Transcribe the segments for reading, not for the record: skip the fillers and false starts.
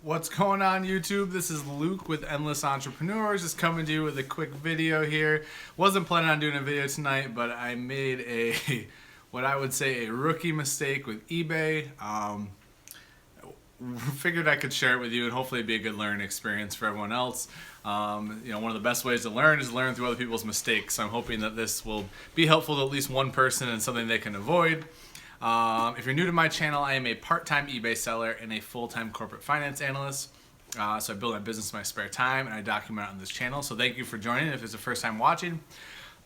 What's going on YouTube? This is Luke with Endless Entrepreneurs, just coming to you with a quick video here. Wasn't planning on doing a video tonight, but I made a, what I would say a rookie mistake with eBay. Figured I could share it with you and hopefully it'd be a good learning experience for everyone else. One of the best ways to learn is learn through other people's mistakes. So I'm hoping that this will be helpful to at least one person and something they can avoid. If you're new to my channel, I am a part-time eBay seller and a full-time corporate finance analyst. So I build my business in my spare time and I document it on this channel. So thank you for joining if it's the first time watching.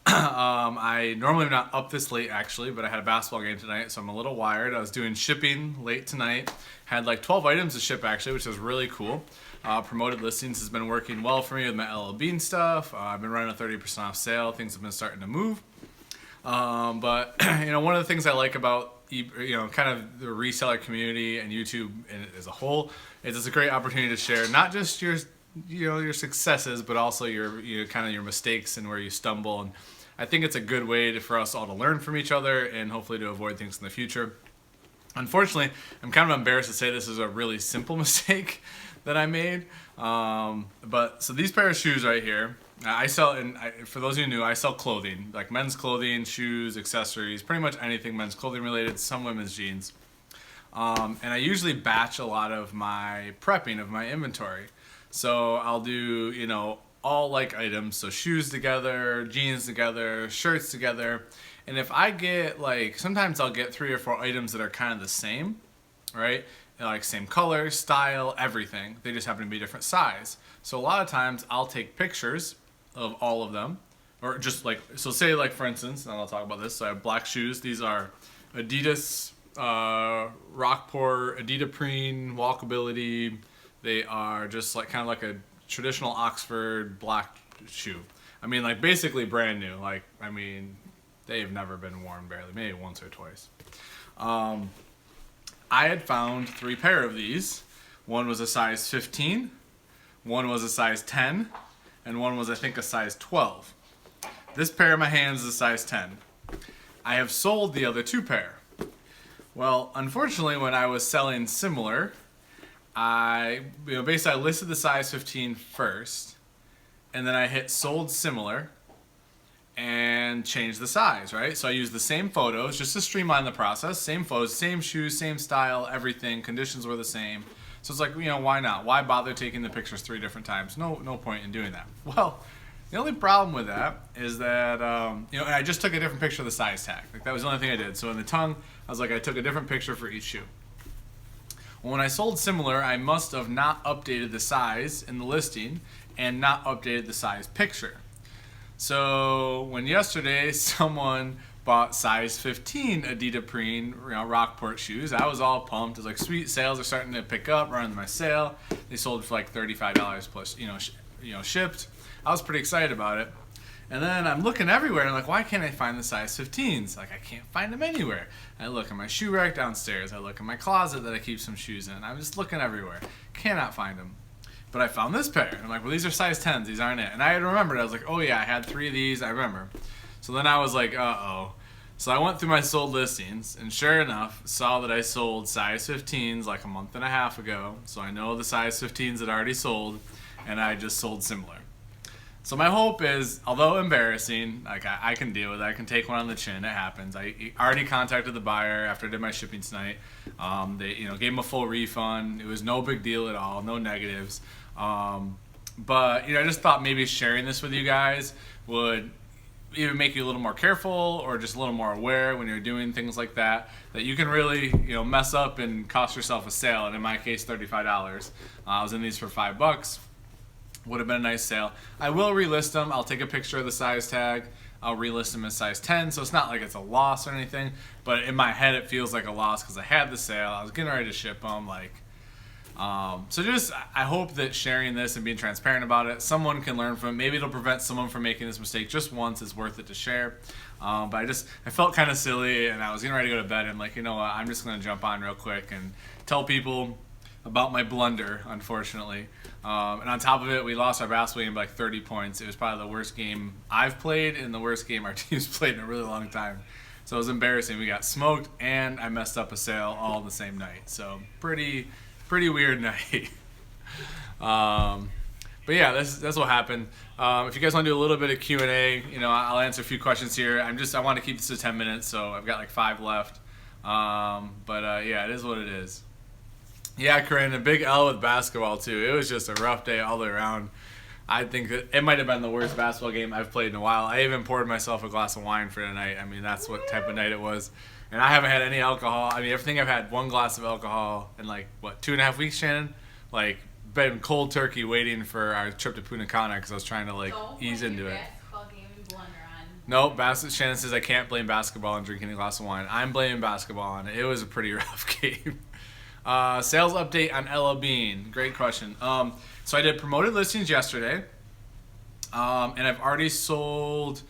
I normally am not up this late actually, but I had a basketball game tonight, so I'm a little wired. I was doing shipping late tonight. Had like 12 items to ship actually, which was really cool. Promoted listings has been working well for me with my LL Bean stuff. I've been running a 30% off sale. Things have been starting to move. But one of the things I like about kind of the reseller community and YouTube as a whole is it's a great opportunity to share not just your successes, but also your kind of your mistakes and where you stumble. And I think it's a good way for us all to learn from each other and hopefully to avoid things in the future. Unfortunately, I'm kind of embarrassed to say this is a really simple mistake that I made. So these pair of shoes right here, I sell, and for those of you who knew, I sell clothing, like men's clothing, shoes, accessories, pretty much anything men's clothing related, some women's jeans. And I usually batch a lot of my prepping of my inventory. So I'll do, all like items, so shoes together, jeans together, shirts together. And if I get sometimes I'll get 3 or 4 items that are kind of the same, right? Like same color, style, everything. They just happen to be different size. So a lot of times I'll take pictures of all of them, or just say for instance, and I'll talk about this. So I have black shoes. These are Adidas Rockport Adidaprene Walkability. They are just kind of like a traditional Oxford black shoe. I mean, basically brand new. They've never been worn barely, maybe once or twice. I had found 3 pair of these. One was a size 15, one was a size 10, and one was, I think, a size 12. This pair in my hands is a size 10. I have sold the other 2 pair. Well, unfortunately, when I was selling similar, I listed the size 15 first, and then I hit sold similar and changed the size, right? So I used the same photos just to streamline the process. Same photos, same shoes, same style, everything. Conditions were the same. So it's why not? Why bother taking the pictures 3 different times? No point in doing that. Well, the only problem with that is that, and I just took a different picture of the size tag. That was the only thing I did. So in the tongue, I took a different picture for each shoe. Well, when I sold similar, I must have not updated the size in the listing and not updated the size picture. So when yesterday someone bought size 15 Adidaprene Rockport shoes, I was all pumped. I was like, sweet, sales are starting to pick up, running my sale. They sold for $35 plus, shipped. I was pretty excited about it. And then I'm looking everywhere and why can't I find the size 15s? I can't find them anywhere. I look in my shoe rack downstairs. I look in my closet that I keep some shoes in. I'm just looking everywhere. Cannot find them. But I found this pair. I'm well, these are size 10s. These aren't it. And I had remembered. I was oh yeah, I had 3 of these. I remember. So then I was uh-oh. So I went through my sold listings, and sure enough, saw that I sold size 15s a month and a half ago. So I know the size 15s had already sold, and I just sold similar. So my hope is, although embarrassing, I can deal with it. I can take one on the chin. It happens. I already contacted the buyer after I did my shipping tonight. They gave him a full refund. It was no big deal at all. No negatives. But I just thought maybe sharing this with you guys would either make you a little more careful or just a little more aware when you're doing things like that you can really mess up and cost yourself a sale. And in my case, $35. I was in these for $5. Would have been a nice sale. I will relist them. I'll take a picture of the size tag. I'll relist them as size 10, so it's not like it's a loss or anything, but in my head it feels like a loss because I had the sale. I was getting ready to ship them. I hope that sharing this and being transparent about it, someone can learn from it. Maybe it'll prevent someone from making this mistake just once. It's worth it to share. But I felt kind of silly, and I was getting ready to go to bed, and I'm just going to jump on real quick and tell people about my blunder, unfortunately. And on top of it, we lost our basketball game by 30 points. It was probably the worst game I've played and the worst game our team's played in a really long time. So it was embarrassing. We got smoked, and I messed up a sale all the same night. So pretty weird night. But yeah, that's what happened. If you guys want to do a little bit of Q&A, I'll answer a few questions here. I want to keep this to 10 minutes, so I've got like 5 left. Yeah, it is what it is. Yeah, Corinne, a big L with basketball too. It was just a rough day all the way around. I think that it might have been the worst basketball game I've played in a while. I even poured myself a glass of wine for tonight. I mean, that's what type of night it was. And I haven't had any alcohol. I mean, everything I've had 1 glass of alcohol in 2.5 weeks, Shannon? Been cold turkey waiting for our trip to Punta Cana because I was trying to ease into it. Nope, Shannon says I can't blame basketball on drinking a glass of wine. I'm blaming basketball on it. It was a pretty rough game. Sales update on Ella Bean. Great question. So I did promoted listings yesterday, and I've already sold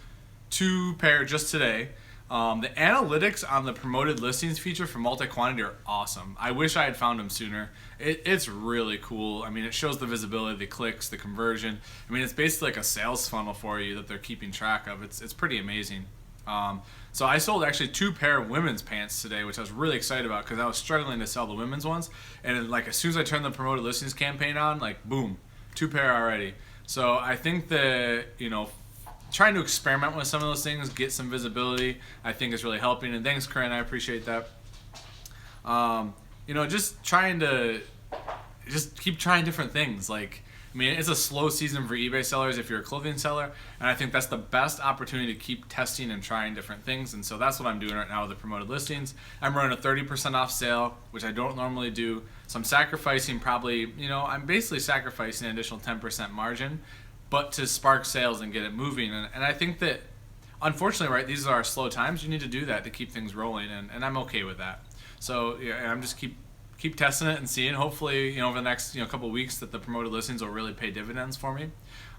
2 pair just today. The analytics on the promoted listings feature for multi-quantity are awesome. I wish I had found them sooner. It's really cool. I mean, it shows the visibility, the clicks, the conversion. I mean, it's basically like a sales funnel for you that they're keeping track of. It's pretty amazing. So I sold actually 2 pair of women's pants today, which I was really excited about because I was struggling to sell the women's ones. And as soon as I turned the promoted listings campaign on, boom, 2 pair already. So I think that, trying to experiment with some of those things, get some visibility, I think is really helping. And thanks, Corinne, I appreciate that. Just trying to keep trying different things. It's a slow season for eBay sellers if you're a clothing seller, and I think that's the best opportunity to keep testing and trying different things. And so that's what I'm doing right now with the promoted listings. I'm running a 30% off sale, which I don't normally do. So I'm sacrificing I'm basically sacrificing an additional 10% margin, but to spark sales and get it moving. And I think that, unfortunately, right, these are our slow times. You need to do that to keep things rolling, and I'm okay with that. So yeah, I'm just keep testing it and seeing. Hopefully, over the next couple of weeks that the promoted listings will really pay dividends for me.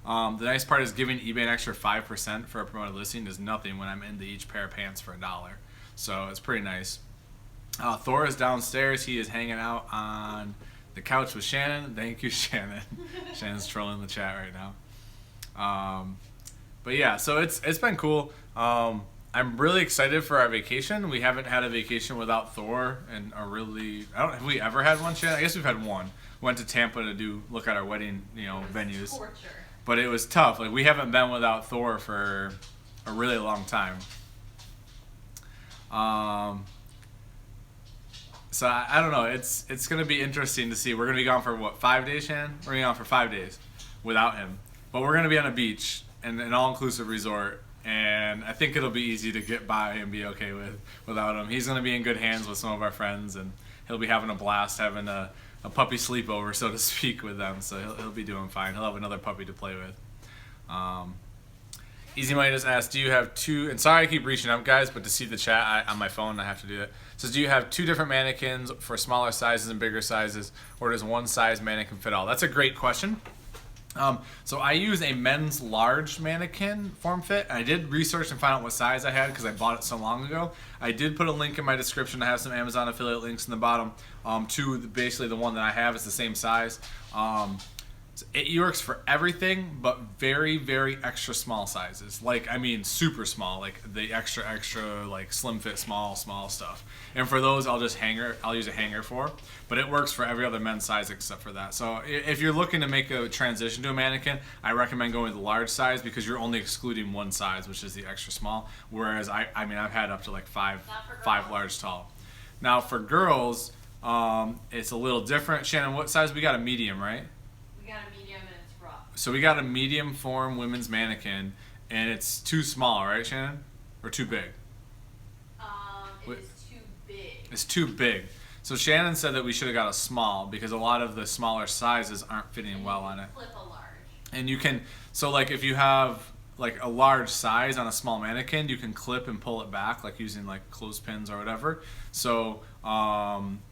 The nice part is giving eBay an extra 5% for a promoted listing is nothing when I'm into each pair of pants for $1. So it's pretty nice. Thor is downstairs. He is hanging out on the couch with Shannon. Thank you, Shannon. Shannon's trolling the chat right now. But yeah, so it's been cool. I'm really excited for our vacation. We haven't had a vacation without Thor, and have we ever had one, Shannon? I guess we've had one. Went to Tampa to look at our wedding, venues. Torture. But it was tough. We haven't been without Thor for a really long time. So I don't know. It's gonna be interesting to see. We're gonna be gone for 5 days, Shannon? We're gonna be gone for 5 days without him. But we're gonna be on a beach and an all-inclusive resort. And I think it'll be easy to get by and be okay without him. He's going to be in good hands with some of our friends, and he'll be having a blast having a puppy sleepover, so to speak, with them. So he'll be doing fine. He'll have another puppy to play with. Easy Money just asked, do you have 2, and sorry I keep reaching up, guys, but to see the chat on my phone, I have to do it. Says, do you have 2 different mannequins for smaller sizes and bigger sizes, or does one size mannequin fit all? That's a great question. So I use a men's large mannequin form fit. I did research and find out what size I had because I bought it so long ago. I did put a link in my description. I have some Amazon affiliate links in the bottom to basically the one that I have is the same size. It works for everything, but very, very extra small sizes. Super small, the extra, slim fit, small stuff. And for those, I'll use a hanger for. But it works for every other men's size except for that. So if you're looking to make a transition to a mannequin, I recommend going with the large size because you're only excluding one size, which is the extra small. Whereas I've had up to 5 large tall. Now for girls, it's a little different. Shannon, what size? We got a medium, right? We got a medium and it's rough. So we got a medium form women's mannequin, and it's too small, right, Shannon? Or too big? It is too big. It's too big. So Shannon said that we should have got a small because a lot of the smaller sizes aren't fitting well on it. Flip a large. And you can, if you have a large size on a small mannequin, you can clip and pull it back using clothespins or whatever. So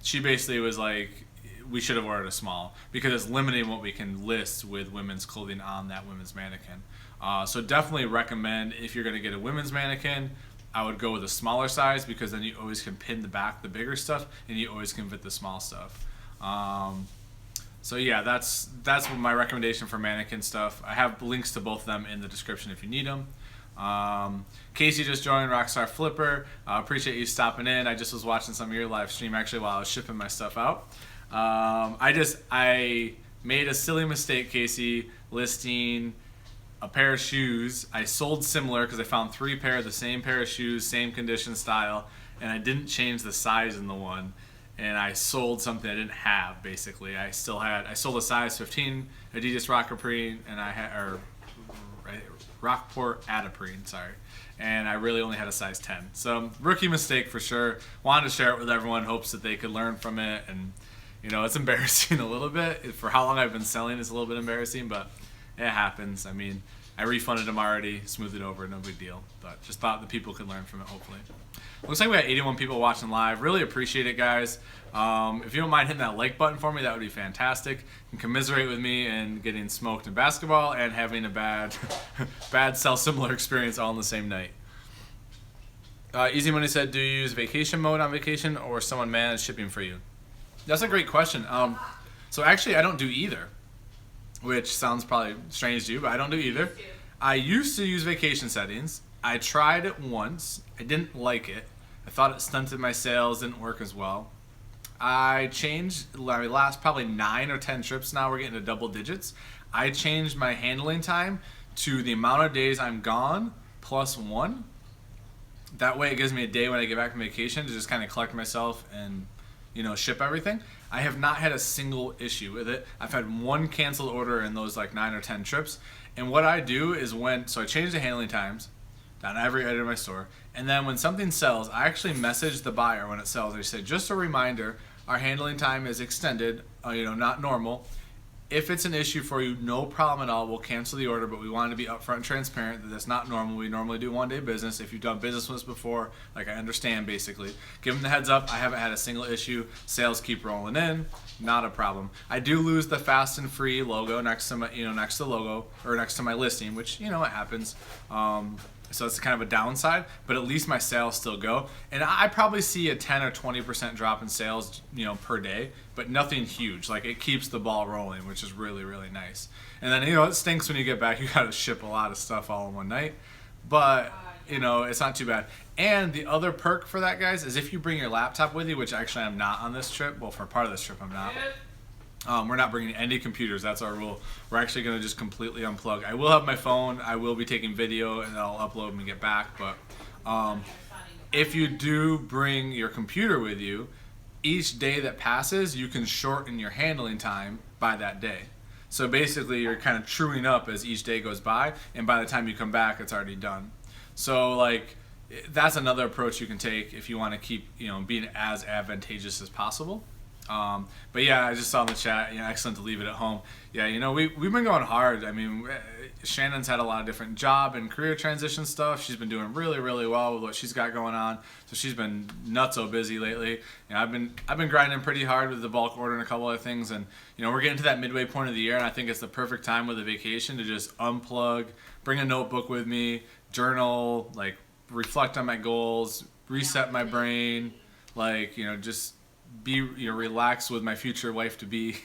she basically was we should have ordered a small because it's limiting what we can list with women's clothing on that women's mannequin. So definitely recommend if you're going to get a women's mannequin, I would go with a smaller size because then you always can pin the bigger stuff, and you always can fit the small stuff. So yeah, that's my recommendation for mannequin stuff. I have links to both of them in the description if you need them. Casey just joined, Rockstar Flipper. Appreciate you stopping in. I just was watching some of your live stream actually while I was shipping my stuff out. I made a silly mistake, Casey, listing a pair of shoes. I sold similar because I found 3 pair of the same pair of shoes, same condition, style, and I didn't change the size in the one. And I sold something I didn't have. Basically, I sold a size 15 Adidas Rockport, and I had Rockport Adiprene, sorry. And I really only had a size 10. So rookie mistake for sure. Wanted to share it with everyone, hopes that they could learn from it. And you know, it's embarrassing a little bit. For how long I've been selling, it's a little bit embarrassing, but it happens. I mean, I refunded them already, smoothed it over, no big deal. But just thought the people could learn from it, hopefully. Looks like we got 81 people watching live. Really appreciate it, guys. If you don't mind hitting that like button for me, that would be fantastic. You can commiserate with me and getting smoked in basketball and having a bad sell similar experience all in the same night. Easy Money said, do you use vacation mode on vacation or someone manage shipping for you? That's a great question. So actually, I don't do either, which sounds probably strange to you, but I don't do either. I used to use vacation settings. I tried it once. I didn't like it. I thought it stunted my sales, didn't work as well. I changed my last probably 9 or 10 trips now. We're getting to double digits. I changed my handling time to the amount of days I'm gone plus 1. That way it gives me a day when I get back from vacation to just kind of collect myself and, you know, ship everything. I have not had a single issue with it. I've had 1 canceled order in those like 9 or 10 trips. And what I do is so I change the handling times on every item in my store. And then when something sells, I actually message the buyer when it sells. I say, just a reminder, our handling time is extended, not normal. If it's an issue for you, no problem at all. We'll cancel the order, but we want to be upfront and transparent that that's not normal. We normally do 1-day business. If you've done business with us before, like I understand basically. Give them the heads up. I haven't had a single issue. Sales keep rolling in. Not a problem. I do lose the fast and free logo next to my, next to the logo or next to my listing, which, it happens. So it's kind of a downside, but at least my sales still go. And I probably see a 10 or 20% drop in sales, per day, but nothing huge. Like it keeps the ball rolling, which is really, really nice. And then, it stinks when you get back. You got to ship a lot of stuff all in one night, but it's not too bad. And the other perk for that, guys, is if you bring your laptop with you, which actually I'm not on this trip. Well, for part of this trip, I'm not. We're not bringing any computers. That's our rule. We're actually going to just completely unplug. I will have my phone. I will be taking video, and I'll upload them and get back. But if you do bring your computer with you, each day that passes, you can shorten your handling time by that day. So basically, you're kind of truing up as each day goes by, and by the time you come back, it's already done. So, that's another approach you can take if you want to keep, being as advantageous as possible. But yeah, I just saw in the chat, excellent to leave it at home. Yeah, we've been going hard. I mean, Shannon's had a lot of different job and career transition stuff. She's been doing really, really well with what she's got going on. So she's been nutso busy lately. I've been grinding pretty hard with the bulk order and a couple other things. And, we're getting to that midway point of the year, and I think it's the perfect time with a vacation to just unplug, bring a notebook with me, journal, reflect on my goals, reset my brain, just be relaxed with my future wife to be,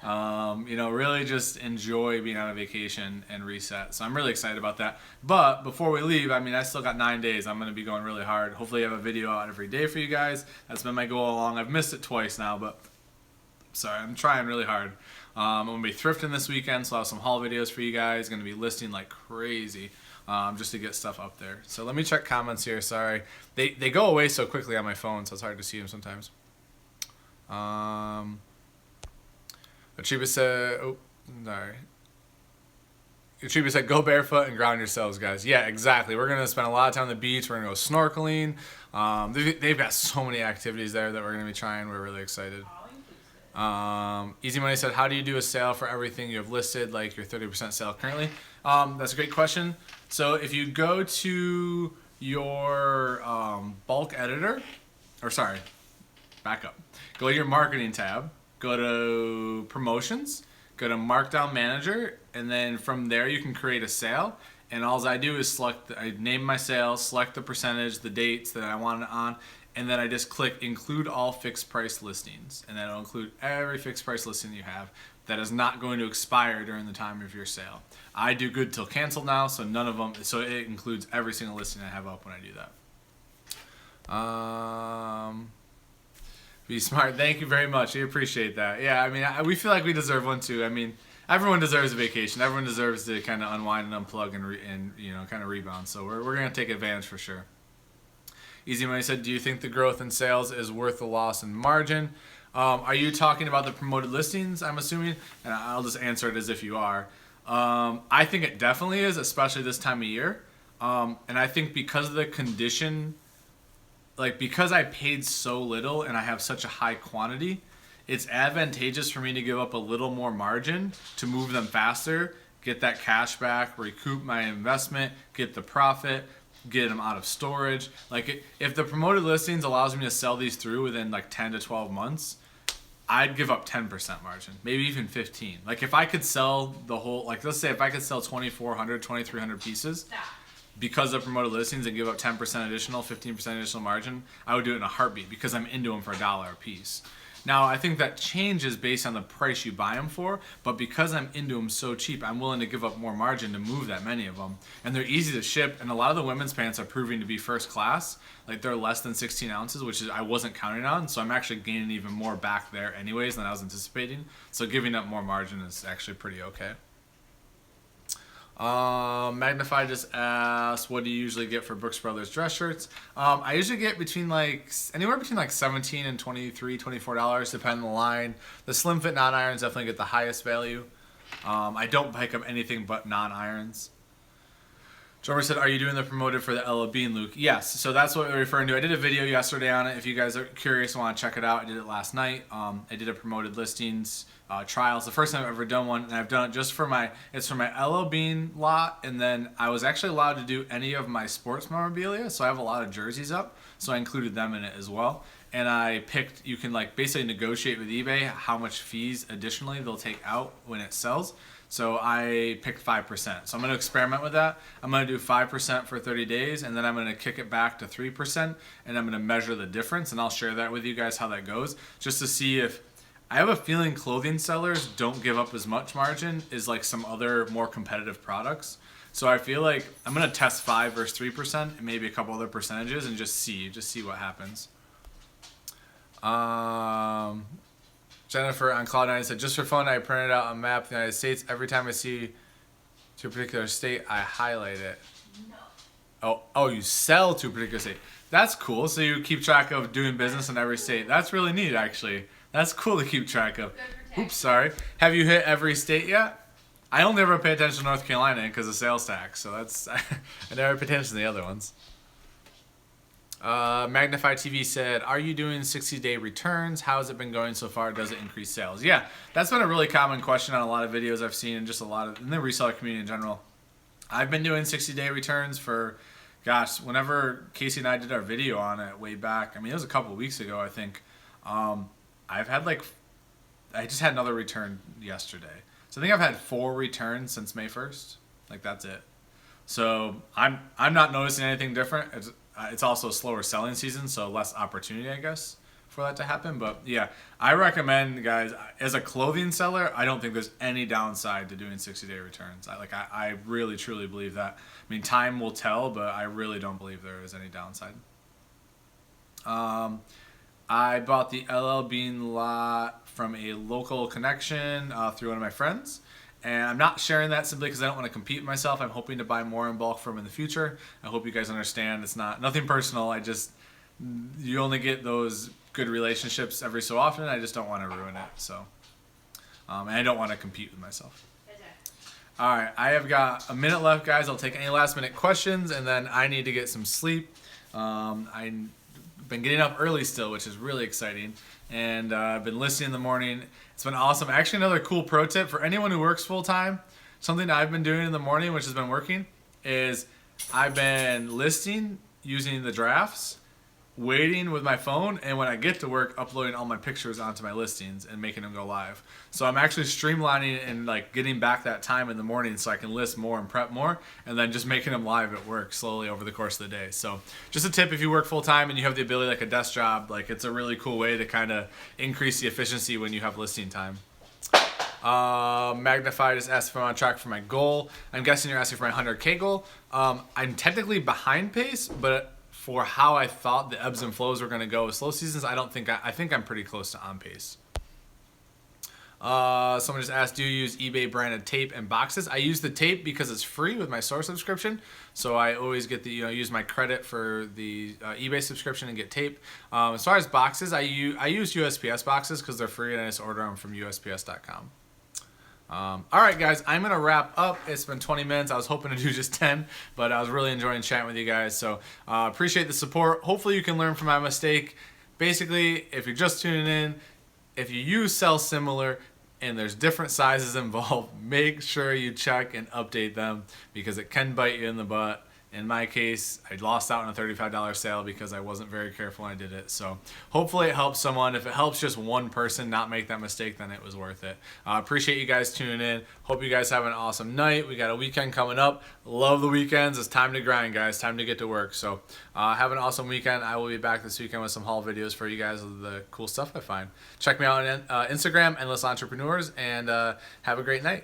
really just enjoy being on a vacation and reset. So I'm really excited about that. But before we leave, I still got 9 days. I'm going to be going really hard. Hopefully I have a video out every day for you guys. That's been my goal all along. I've missed it twice now, but sorry, I'm trying really hard. I'm going to be thrifting this weekend, so I'll have some haul videos for you guys. Going to be listing like crazy. Just to get stuff up there. So let me check comments here. Sorry, they go away so quickly on my phone, so it's hard to see them sometimes. Achiba said, Achiba said, go barefoot and ground yourselves, guys. Yeah, exactly. We're going to spend a lot of time on the beach. We're going to go snorkeling. They've got so many activities there that we're going to be trying. We're really excited. Easy Money said, how do you do a sale for everything you have listed, like your 30% sale currently? That's a great question. So if you go to your bulk editor, back up. Go to your marketing tab, go to promotions, go to markdown manager, and then from there you can create a sale. And all I do is I name my sale, select the percentage, the dates that I want it on, and then I just click include all fixed price listings. And that'll include every fixed price listing you have that is not going to expire during the time of your sale. I do good till canceled now, so none of them, so it includes every single listing I have up when I do that. Be smart. Thank you very much. We appreciate that. Yeah, I mean, we feel like we deserve one too. I mean, everyone deserves a vacation. Everyone deserves to kind of unwind and unplug and you know, kind of rebound. So we're gonna take advantage for sure. Easy Money said, do you think the growth in sales is worth the loss in margin? Are you talking about the promoted listings, I'm assuming? And I'll just answer it as if you are. I think it definitely is, especially this time of year. And I think because of the condition, like because I paid so little and I have such a high quantity, it's advantageous for me to give up a little more margin to move them faster, get that cash back, recoup my investment, get the profit, get them out of storage. Like if the promoted listings allows me to sell these through within like 10 to 12 months, I'd give up 10% margin, maybe even 15. Like if I could sell the whole, like let's say if I could sell 2,400, 2,300 pieces because of promoted listings and give up 10% additional, 15% additional margin, I would do it in a heartbeat because I'm into them for $1 a piece. Now, I think that changes based on the price you buy them for, but because I'm into them so cheap, I'm willing to give up more margin to move that many of them. And they're easy to ship, and a lot of the women's pants are proving to be first class. Like, they're less than 16 ounces, which is I wasn't counting on, so I'm actually gaining even more back there anyways than I was anticipating. So giving up more margin is actually pretty okay. Magnify just asked, what do you usually get for Brooks Brothers dress shirts? I usually get anywhere between like $17 and $23, $24, depending on the line. The slim fit non-irons definitely get the highest value. I don't pick up anything but non-irons. Jomer said, are you doing the promoted for the LL Bean, Luke? Yes, so that's what we're referring to. I did a video yesterday on it. If you guys are curious and want to check it out, I did it last night. I did a promoted listings trials. The first time I've ever done one, and I've done it just for it's for my LL Bean lot, and then I was actually allowed to do any of my sports memorabilia, so I have a lot of jerseys up, so I included them in it as well. And I picked, you can like basically negotiate with eBay how much fees additionally they'll take out when it sells. So I picked 5%. So I'm going to experiment with that. I'm going to do 5% for 30 days, and then I'm going to kick it back to 3%, and I'm going to measure the difference, and I'll share that with you guys how that goes, just to see if, I have a feeling clothing sellers don't give up as much margin as like some other more competitive products. So I feel like I'm going to test 5 versus 3% and maybe a couple other percentages and just see what happens. Jennifer on Cloud9 said, just for fun, I printed out a map of the United States. Every time I see to a particular state, I highlight it. No. Oh, you sell to a particular state. That's cool. So you keep track of doing business in every state. That's really neat, actually. That's cool to keep track of. Oops, sorry. Have you hit every state yet? I only ever pay attention to North Carolina because of sales tax. So that's I never pay attention to the other ones. Magnify TV said, are you doing 60-day returns? How has it been going so far? Does it increase sales? Yeah, that's been a really common question on a lot of videos I've seen and just a lot of in the reseller community in general. I've been doing 60-day returns for, gosh, whenever Casey and I did our video on it way back. I mean, it was a couple of weeks ago, I think. I just had another return yesterday. So I think I've had 4 returns since May 1st. Like, that's it. So I'm not noticing anything different. It's also a slower selling season, so less opportunity, I guess, for that to happen. But yeah, I recommend, guys, as a clothing seller, I don't think there's any downside to doing 60-day returns. I really, truly believe that. I mean, time will tell, but I really don't believe there is any downside. I bought the LL Bean lot from a local connection through one of my friends. And I'm not sharing that simply because I don't want to compete with myself. I'm hoping to buy more in bulk from in the future. I hope you guys understand. It's nothing personal. You only get those good relationships every so often. I just don't want to ruin it. So, and I don't want to compete with myself. All right, I have got a minute left, guys. I'll take any last minute questions, and then I need to get some sleep. I've been getting up early still, which is really exciting. And I've been listening in the morning. It's been awesome. Actually, another cool pro tip for anyone who works full time, something I've been doing in the morning, which has been working, is I've been listing using the drafts, waiting with my phone, and when I get to work, uploading all my pictures onto my listings and making them go live. So I'm actually streamlining and like getting back that time in the morning so I can list more and prep more, and then just making them live at work slowly over the course of the day. So just a tip, if you work full time and you have the ability like a desk job, like it's a really cool way to kind of increase the efficiency when you have listing time. Magnify just asked if I'm on track for my goal. I'm guessing you're asking for my 100K goal. I'm technically behind pace, but for how I thought the ebbs and flows were going to go with slow seasons, I think I'm pretty close to on pace. Someone just asked, do you use eBay branded tape and boxes? I use the tape because it's free with my store subscription, so I always get the use my credit for the eBay subscription and get tape. As far as boxes, I use USPS boxes because they're free and I just order them from USPS.com. All right, guys, I'm gonna wrap up. It's been 20 minutes. I was hoping to do just 10, but I was really enjoying chatting with you guys. So appreciate the support. Hopefully, you can learn from my mistake. Basically, if you're just tuning in, if you use sell similar and there's different sizes involved, make sure you check and update them because it can bite you in the butt. In my case, I lost out on a $35 sale because I wasn't very careful when I did it. So hopefully it helps someone. If it helps just one person not make that mistake, then it was worth it. Appreciate you guys tuning in. Hope you guys have an awesome night. We got a weekend coming up. Love the weekends. It's time to grind, guys. Time to get to work. So have an awesome weekend. I will be back this weekend with some haul videos for you guys of the cool stuff I find. Check me out on Instagram, Endless Entrepreneurs, and have a great night.